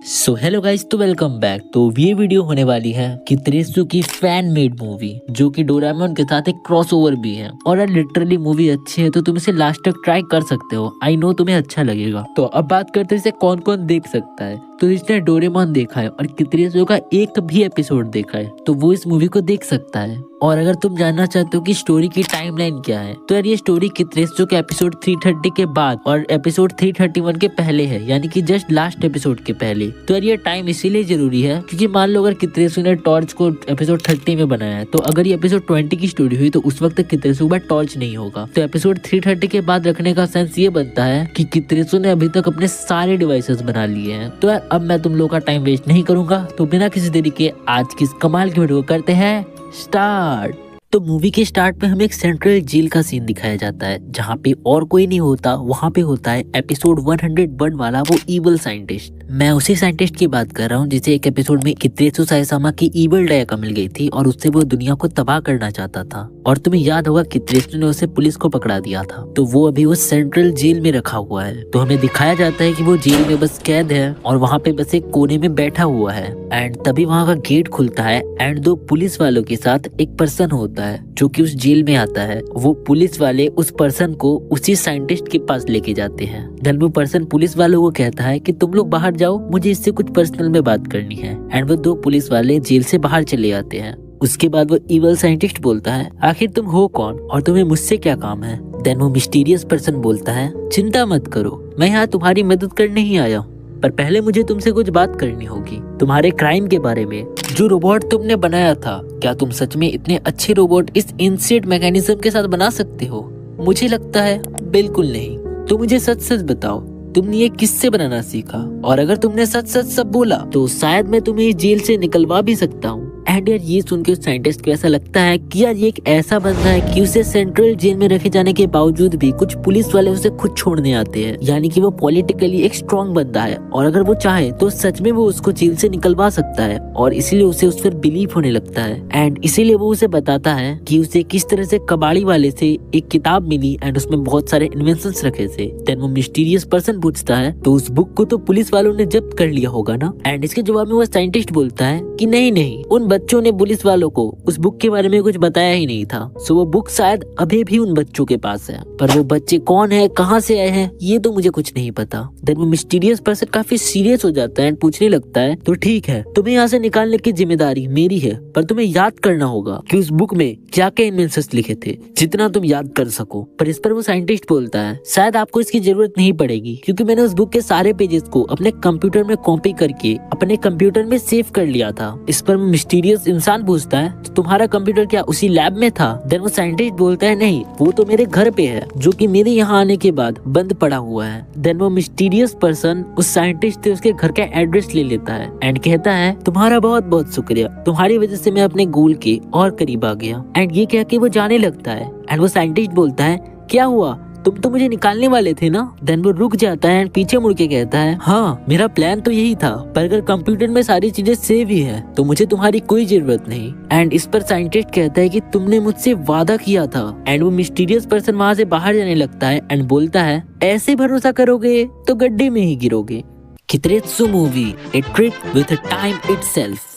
So hello guys, तो welcome back. तो ये वीडियो होने वाली है कित्रेत्सु की फैन मेड मूवी, जो कि डोरेमोन के साथ एक क्रॉसओवर भी है। और यार लिटरली मूवी अच्छी है तो तुम इसे लास्ट तक ट्राई कर सकते हो। आई नो तुम्हें अच्छा लगेगा। तो अब बात करते हैं इसे कौन कौन देख सकता है। तो जिसने डोरेमोन देखा है और कित्रेत्सु का एक भी एपिसोड देखा है तो वो इस मूवी को देख सकता है। और अगर तुम जानना चाहते हो कि स्टोरी की टाइमलाइन क्या है, तो यार ये स्टोरी कित्रेत्सु के एपिसोड 330 के बाद और एपिसोड 331 के पहले है, यानी कि जस्ट लास्ट एपिसोड के पहले। तो यार ये टाइम इसीलिए जरूरी है क्योंकि मान लो अगर कित्रेत्सु ने टॉर्च को एपिसोड 30 में बनाया है, तो अगर ये एपिसोड 20 की स्टोरी हुई तो उस वक्त कित्रेत्सु के बाद टॉर्च नहीं होगा। तो एपिसोड 330 के बाद रखने का सेंस ये बनता है कि कित्रेत्सु ने अभी तक अपने सारे डिवाइसेस बना लिए हैं। तो यार अब मैं तुम लोग का टाइम वेस्ट नहीं करूंगा, तो बिना किसी देरी के आज की इस कमाल की वीडियो करते हैं स्टार्ट। तो मूवी के स्टार्ट में हमें एक सेंट्रल जेल का सीन दिखाया जाता है जहाँ पे और कोई नहीं होता, वहाँ पे होता है एपिसोड 101 वाला वो इवल साइंटिस्ट। मैं उसी साइंटिस्ट की बात कर रहा हूँ जिसे एक एपिसोड में कित्रेत्सु साइसामा की इवल डायका मिल गई थी और उससे वो दुनिया को तबाह करना चाहता था। और तुम्हें याद होगा कित्रेत्सु ने उसे पुलिस को पकड़ा दिया था, तो वो अभी उस सेंट्रल जेल में रखा हुआ है। तो हमें दिखाया जाता है कि वो जेल में बस कैद है और वहाँ पे बस एक कोने में बैठा हुआ है। एंड तभी वहाँ का गेट खुलता है एंड दो पुलिस वालों के साथ एक पर्सन होता है जो कि उस जेल में आता है। वो पुलिस वाले उस पर्सन को उसी साइंटिस्ट के पास लेके जाते हैं। देन वो पर्सन पुलिस वालों को कहता है कि तुम लोग बाहर जाओ, मुझे इससे कुछ पर्सनल में बात करनी है। एंड वो दो पुलिस वाले जेल से बाहर चले आते हैं। उसके बाद वो इवल साइंटिस्ट बोलता है, आखिर तुम हो कौन और तुम्हें मुझसे क्या काम है। देन वो मिस्टीरियस पर्सन बोलता है, चिंता मत करो, मैं यहाँ तुम्हारी मदद करने ही आया हूँ, पर पहले मुझे तुमसे कुछ बात करनी होगी तुम्हारे क्राइम के बारे में। जो रोबोट तुमने बनाया था, क्या तुम सच में इतने अच्छे रोबोट इस इंसेट मैकेनिज्म के साथ बना सकते हो? मुझे लगता है बिल्कुल नहीं। तो मुझे सच सच बताओ, तुमने ये किससे बनाना सीखा? और अगर तुमने सच सच सब बोला तो शायद मैं तुम्हें इस जेल से निकलवा भी सकता हूँ। एंड यार ये सुन के उस साइंटिस्ट को ऐसा लगता है कि यार ये एक ऐसा बंदा है कि उसे सेंट्रल जेल में रखे जाने के बावजूद भी कुछ पुलिस वाले उसे खुद छोड़ने आते हैं, यानी कि वो पॉलिटिकली एक स्ट्रॉन्ग बंदा है और अगर वो चाहे तो सच में वो उसको जेल से निकलवा सकता है। और इसीलिए उसे उस पर बिलीव होने लगता है एंड इसीलिए वो उसे बताता है कि उसे किस तरह से कबाड़ी वाले से एक किताब मिली एंड उसमें बहुत सारे इन्वेंशंस रखे थे। देन वो मिस्टीरियस पर्सन पूछता है, तो उस बुक को तो पुलिस वालों ने जब्त कर लिया होगा ना? एंड इसके जवाब में वो साइंटिस्ट बोलता है कि नहीं, उन बच्चों ने पुलिस वालों को उस बुक के बारे में कुछ बताया ही नहीं था। सो वो बुक शायद अभी भी उन बच्चों के पास है, पर वो बच्चे कौन है, कहाँ से आए हैं, ये तो मुझे कुछ नहीं पता। देन वो मिस्टीरियस पर्सन काफी सीरियस हो जाता है एंड पूछने लगता है, तो ठीक है, तुम्हें यहाँ से निकालने की जिम्मेदारी मेरी है, पर तुम्हें याद करना होगा कि उस बुक में क्या क्या इन्वेंशंस लिखे थे, जितना तुम याद कर सको। पर इस पर वो साइंटिस्ट बोलता है, शायद आपको इसकी जरूरत नहीं पड़ेगी क्योंकि मैंने उस बुक के सारे पेजेस को अपने कंप्यूटर में कॉपी करके अपने कंप्यूटर में सेव कर लिया था। इस पर मिस्टीरियस इंसान पूछता है, तो तुम्हारा कंप्यूटर क्या उसी लैब में था? देन वो साइंटिस्ट बोलता है, नहीं, वो तो मेरे घर पे है, जो कि मेरे यहाँ आने के बाद बंद पड़ा हुआ है। देन वो मिस्टीरियस पर्सन उस साइंटिस्ट से उसके घर का एड्रेस ले लेता है एंड कहता है, तुम्हारा बहुत बहुत शुक्रिया, तुम्हारी वजह से मैं अपने गोल के और करीब आ गया। एंड ये कह के वो जाने लगता है एंड वो साइंटिस्ट बोलता है, क्या हुआ, तुम तो मुझे निकालने वाले थे ना? देन वो रुक जाता है एंड पीछे मुड़ के कहता है, हाँ मेरा प्लान तो यही था, पर अगर कंप्यूटर में सारी चीजें सेव ही है तो मुझे तुम्हारी कोई जरूरत नहीं। एंड इस पर साइंटिस्ट कहता है कि तुमने मुझसे वादा किया था। एंड वो मिस्टीरियस पर्सन वहाँ से बाहर जाने लगता है एंड बोलता है, ऐसे भरोसा करोगे तो गड्ढे में ही गिरोगे। Kiteretsu movie, a trip with time itself.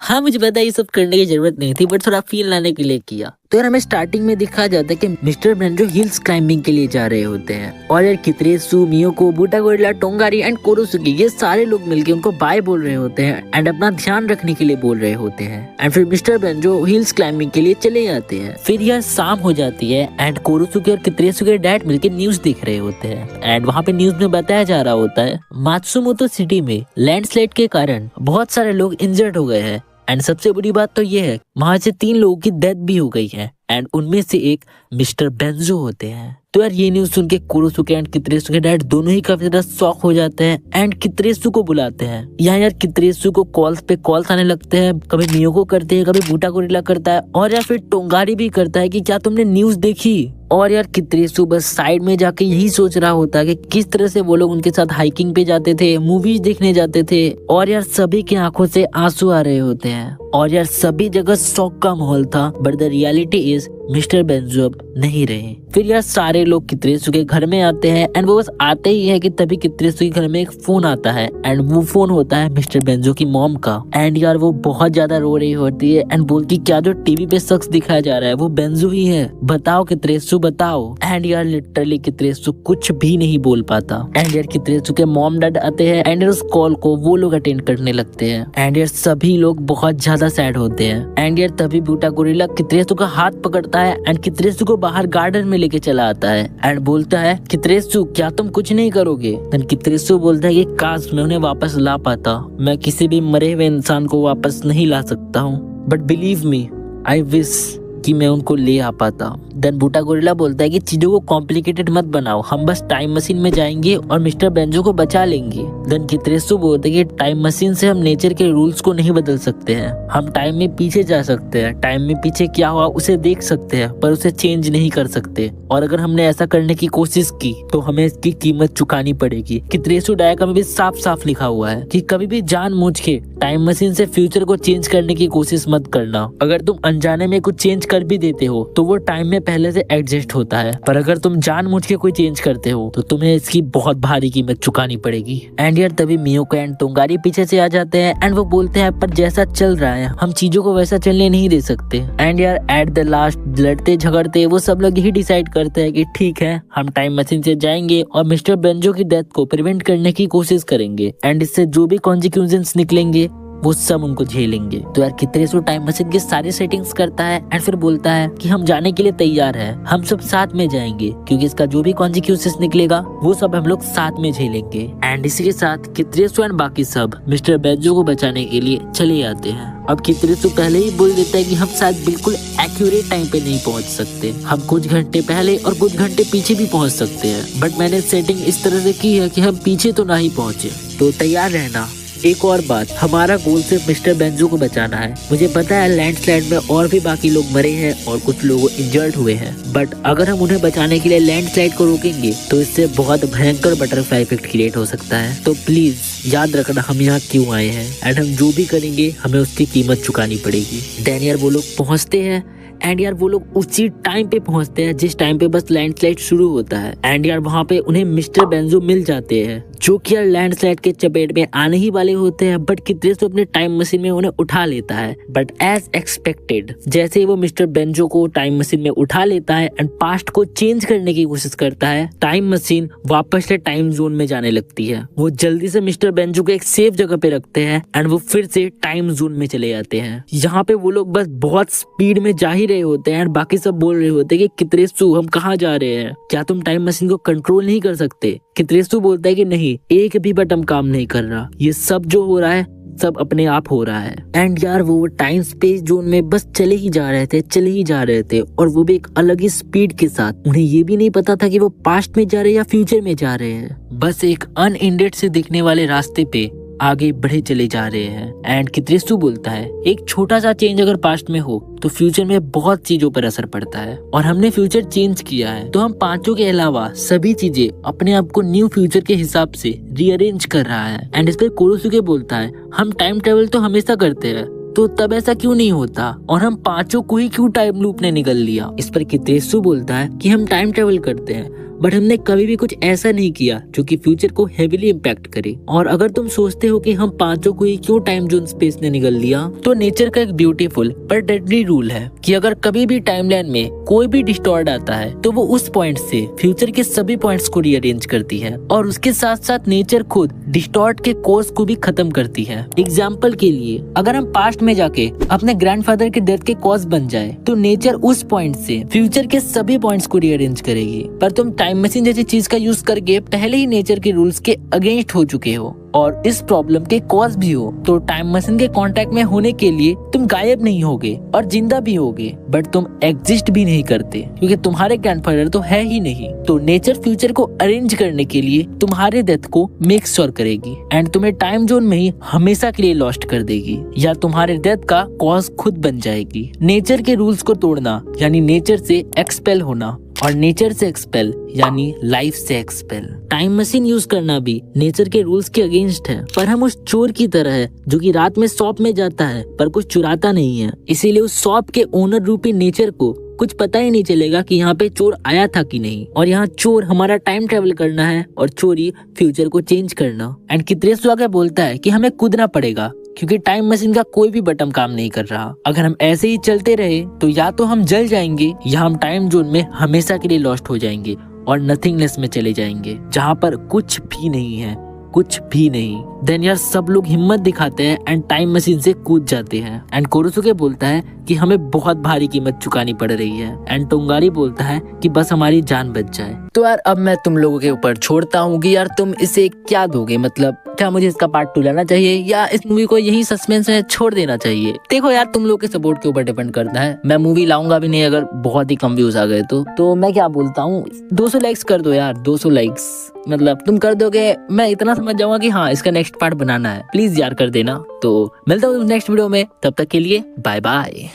हाँ मुझे पता ये सब करने की जरूरत नहीं थी, बट थोड़ा फील लाने के लिए किया। तो यार हमें स्टार्टिंग में दिखाया जाता है कि मिस्टर बेंजो हिल्स क्लाइंबिंग के लिए जा रहे होते हैं और यार कित्रेत्सु, मियोको, बूटा गोरिल्ला, टोंगारी एंड कोरोसुकी ये सारे लोग मिलके उनको बाय बोल रहे होते हैं एंड अपना ध्यान रखने के लिए बोल रहे होते हैं। एंड फिर मिस्टर बेंजो हिल्स क्लाइंबिंग के लिए चले जाते हैं। फिर यार शाम हो जाती है एंड कोरोसुकी और कित्रेत्सु के डैड मिलके न्यूज देख रहे होते हैं एंड वहाँ पे न्यूज में बताया जा रहा होता है, मात्सुमोतो सिटी में लैंडस्लाइड के कारण बहुत सारे लोग इंजर्ड हो गए हैं। एंड सबसे बुरी बात तो ये है, वहां से 3 लोगों की डेथ भी हो गई है एंड उनमें से एक मिस्टर बेंजो होते हैं। तो यार ये न्यूज सुन के कोरोसुके एंड कित्रेत्सु के डैड दोनों ही काफी ज्यादा शॉक हो जाते हैं एंड कित्रेत्सु को बुलाते हैं। यहाँ यार कित्रेत्सु को कॉल्स पे कॉल्स आने लगते हैं, कभी मियोको करते हैं, कभी बूटा गोरिल्ला करता है और या फिर टोंगारी भी करता है कि क्या तुमने न्यूज देखी? और यार कित्रेसु बस साइड में जाके यही सोच रहा होता है कि किस तरह से वो लोग उनके साथ हाइकिंग पे जाते थे, मूवीज देखने जाते थे, और यार सभी की आंखों से आंसू आ रहे होते हैं और यार सभी जगह शौक का माहौल था। But the reality is mister बेंजो अब नहीं रहे। फिर यार सारे लोग कित्रेसु के घर में आते हैं एंड वो बस आते ही है कि तभी कित्रेसु के घर में एक फोन आता है एंड वो फोन होता है मिस्टर बेंजो की मॉम का। एंड यार वो बहुत ज्यादा रो रही होती है एंड बोलती क्या जो टीवी पे शख्स दिखाया जा रहा है वो बेंजो ही है, बताओ कित्रेसु बताओ। एंड यार लिटरली कित्रेसु कुछ भी नहीं बोल पाता। एंड यार कित्रेसु के मॉम डैड आते हैं एंड उस कॉल को वो लोग अटेंड करने लगते हैं एंड यार सभी लोग बहुत ज्यादा सैड होते हैं। एंड यार तभी बूटा गोरिल्ला कित्रेसु का हाथ पकड़ता है एंड कित्रेसु को बाहर गार्डन में लेके चला आता है एंड बोलता है कित्रेसु क्या तुम कुछ नहीं करोगे। देन कित्रेसु बोलता है कि काश मैं उन्हें वापस ला पाता, मैं किसी भी मरे हुए इंसान को वापस नहीं ला सकता हूँ, but believe me I wish कि मैं उनको ले आ पाता। देन बूटा गोरिल्ला बोलता है कि चीजों को कॉम्प्लिकेटेड मत बनाओ, हम बस टाइम मशीन में जाएंगे और मिस्टर बेंजो को बचा लेंगे। देन कित्रेसु बोलता है कि टाइम मशीन से हम नेचर के रूल्स को नहीं बदल सकते हैं, हम टाइम में पीछे जा सकते हैं, टाइम में पीछे क्या हुआ उसे देख सकते हैं पर उसे चेंज नहीं कर सकते, और अगर हमने ऐसा करने की कोशिश की तो हमें इसकी कीमत चुकानी पड़ेगी। कित्रेसु डायग्राम में भी साफ साफ लिखा हुआ है कि कभी भी जानबूझ के टाइम मशीन से फ्यूचर को चेंज करने की कोशिश मत करना। अगर तुम अनजाने में कुछ चेंज कर भी देते हो तो वो टाइम में पहले से एडजस्ट होता है, पर अगर तुम जानबूझ के कोई चेंज करते हो तो तुम्हें इसकी बहुत भारी कीमत चुकानी पड़ेगी। एंड यार तभी मियोको एंड तोंगारी पीछे से आ जाते हैं एंड वो बोलते हैं पर जैसा चल रहा है हम चीजों को वैसा चलने नहीं दे सकते। एंड यार एट द लास्ट लड़ते झगड़ते वो सब लोग यही डिसाइड करते हैं कि ठीक है हम टाइम मशीन से जाएंगे और मिस्टर बेंजो की डेथ को प्रिवेंट करने की कोशिश करेंगे एंड इससे जो भी कॉन्सिक्वेंसेस निकलेंगे वो सब उनको झेलेंगे। तो यार कित्रेसु टाइम मशीन की सारी सेटिंग्स करता है एंड फिर बोलता है कि हम जाने के लिए तैयार हैं, हम सब साथ में जाएंगे क्योंकि इसका जो भी कॉन्सिक्वेंसेस निकलेगा वो सब हम लोग साथ में झेलेंगे। एंड इसी के साथ कित्रेसु एंड बाकी सब मिस्टर बेंजो को बचाने के लिए चले आते हैं। अब कित्रेसु पहले ही बोल देता है कि हम शायद बिल्कुल एक्यूरेट टाइम पे नहीं पहुंच सकते, हम कुछ घंटे पहले और कुछ घंटे पीछे भी पहुंच सकते हैं, बट मैंने सेटिंग इस तरह से की है कि हम पीछे तो ना ही पहुंचे, तो तैयार रहना। एक और बात, हमारा गोल सिर्फ मिस्टर बेंजो को बचाना है। मुझे पता है लैंडस्लाइड में और भी बाकी लोग मरे हैं और कुछ लोग इंजर्ड हुए हैं, बट अगर हम उन्हें बचाने के लिए लैंडस्लाइड को रोकेंगे तो इससे बहुत भयंकर बटरफ्लाई इफेक्ट क्रिएट हो सकता है। तो प्लीज याद रखना हम यहाँ क्यों आए हैं एंड हम जो भी करेंगे हमें उसकी कीमत चुकानी पड़ेगी। डैनियल वो लोग पहुँचते हैं एंड यार वो लोग उसी टाइम पे पहुंचते हैं जिस टाइम पे बस लैंडस्लाइड शुरू होता है। एंड यार वहाँ पे उन्हें मिस्टर बेंजो मिल जाते हैं जो कि यार लैंडस्लाइड के चपेट में आने ही वाले होते हैं, बट कित्रेसु अपने टाइम मशीन में उन्हें उठा लेता है। बट एज एक्सपेक्टेड जैसे ही वो मिस्टर बेंजो को टाइम मशीन में उठा लेता है एंड पास्ट को चेंज करने की कोशिश करता है, टाइम मशीन वापस से टाइम जोन में जाने लगती है। वो जल्दी से मिस्टर बेंजो को एक सेफ जगह पे रखते हैं एंड वो फिर से टाइम जोन में चले जाते हैं। यहाँ पे वो लोग बस बहुत स्पीड में जा ही रहे होते हैं और बाकी सब बोल रहे होते हैं कि कित्रेसु हम कहाँ जा रहे हैं, क्या तुम टाइम मशीन को कंट्रोल नहीं कर सकते। कित्रेसु बोलता है कि नहीं, एक भी बटन काम नहीं कर रहा, ये सब जो हो रहा है सब अपने आप हो रहा है। एंड यार वो टाइम स्पेस जोन में बस चले ही जा रहे थे और वो भी एक अलग ही स्पीड के साथ। उन्हें ये भी नहीं पता था कि वो पास्ट में जा रहे हैं या फ्यूचर में जा रहे हैं, बस एक अनएंडेड से दिखने वाले रास्ते पे आगे बढ़े चले जा रहे हैं। एंड कित्रेसु बोलता है एक छोटा सा चेंज अगर पास्ट में हो तो फ्यूचर में बहुत चीजों पर असर पड़ता है, और हमने फ्यूचर चेंज किया है तो हम पांचों के अलावा सभी चीजें अपने आप को न्यू फ्यूचर के हिसाब से रीअरेंज कर रहा है। एंड इस पर कोरोसुके बोलता है हम टाइम ट्रेवल तो हमेशा करते हैं, तो तब ऐसा क्यों नहीं होता और हम पांचों को ही क्यों टाइम लूप ने निगल लिया। इस पर कित्रेसु बोलता है कि हम टाइम ट्रेवल करते हैं बट हमने कभी भी कुछ ऐसा नहीं किया जो कि फ्यूचर को हेवीली इम्पैक्ट करे। और अगर तुम सोचते हो कि हम पांचों को ही क्यों टाइम जोन स्पेस ने निगल लिया, तो नेचर का एक ब्यूटीफुल पर डेडली रूल है कि अगर कभी भी टाइमलाइन में कोई भी डिस्टॉर्ट आता है तो वो उस पॉइंट से फ्यूचर के सभी पॉइंट्स को रीअरेंज करती है, और उसके साथ साथ नेचर खुद डिस्टॉर्ट के कोर्स को भी खत्म करती है। एग्जाम्पल के लिए अगर हम पास्ट में जाके अपने ग्रैंडफादर के डेथ के कॉज बन जाए तो नेचर उस पॉइंट से फ्यूचर के सभी पॉइंट्स को रीअरेंज करेगी। पर तुम टाइम मशीन जैसी चीज का यूज करके पहले ही नेचर के रूल्स के अगेंस्ट हो चुके हो और इस प्रॉब्लम के कॉज भी हो, तो टाइम मशीन के कांटेक्ट में होने के लिए तुम गायब नहीं होगे और जिंदा भी होगे, बट तुम एग्जिस्ट भी नहीं करते क्योंकि तुम्हारे ग्रैंडफादर तो है ही नहीं। तो नेचर फ्यूचर को अरेंज करने के लिए तुम्हारे डेथ को मेक श्योर करेगी एंड तुम्हें टाइम जोन में ही हमेशा के लिए लॉस्ट कर देगी, या तुम्हारे डेथ का कॉज खुद बन जाएगी। नेचर के रूल्स को तोड़ना यानी नेचर से एक्सपेल होना और नेचर से एक्सपेल यानी लाइफ से एक्सपेल। टाइम मशीन यूज करना भी नेचर के रूल्स के अगेंस्ट है, पर हम उस चोर की तरह है जो कि रात में शॉप में जाता है पर कुछ चुराता नहीं है। इसीलिए उस शॉप के ओनर रूपी नेचर को कुछ पता ही नहीं चलेगा कि यहाँ पे चोर आया था कि नहीं। और यहाँ चोर हमारा टाइम ट्रेवल करना है और चोरी फ्यूचर को चेंज करना। एंड कितरेसु आगे बोलता है कि हमें कूदना पड़ेगा क्योंकि टाइम मशीन का कोई भी बटन काम नहीं कर रहा। अगर हम ऐसे ही चलते रहे तो या तो हम जल जाएंगे या हम टाइम जोन में हमेशा के लिए लॉस्ट हो जाएंगे और नथिंगनेस में चले जाएंगे जहाँ पर कुछ भी नहीं है, कुछ भी नहीं। देन यार सब लोग हिम्मत दिखाते हैं एंड टाइम मशीन से कूद जाते हैं। एंड कोरोसुके बोलता है कि हमें बहुत भारी कीमत चुकानी पड़ रही है। एंड टोंगारी बोलता है कि बस हमारी जान बच जाए। तो यार अब मैं तुम लोगों के ऊपर छोड़ता हूँ कि यार तुम इसे क्या दोगे, मतलब क्या मुझे इसका पार्ट 2 लाना चाहिए या इस मूवी को यही सस्पेंस में छोड़ देना चाहिए। देखो यार तुम लोग के सपोर्ट के ऊपर डिपेंड करता है। मैं मूवी लाऊंगा भी नहीं अगर बहुत ही कम व्यूज आ गए तो मैं क्या बोलता हूँ 200 लाइक्स कर दो यार, 200 लाइक्स मतलब तुम कर दोगे, मैं इतना समझ जाऊंगा कि हाँ इसका नेक्स्ट पार्ट बनाना है। प्लीज यार कर देना। तो मिलता हूँ नेक्स्ट वीडियो में, तब तक के लिए बाय बाय।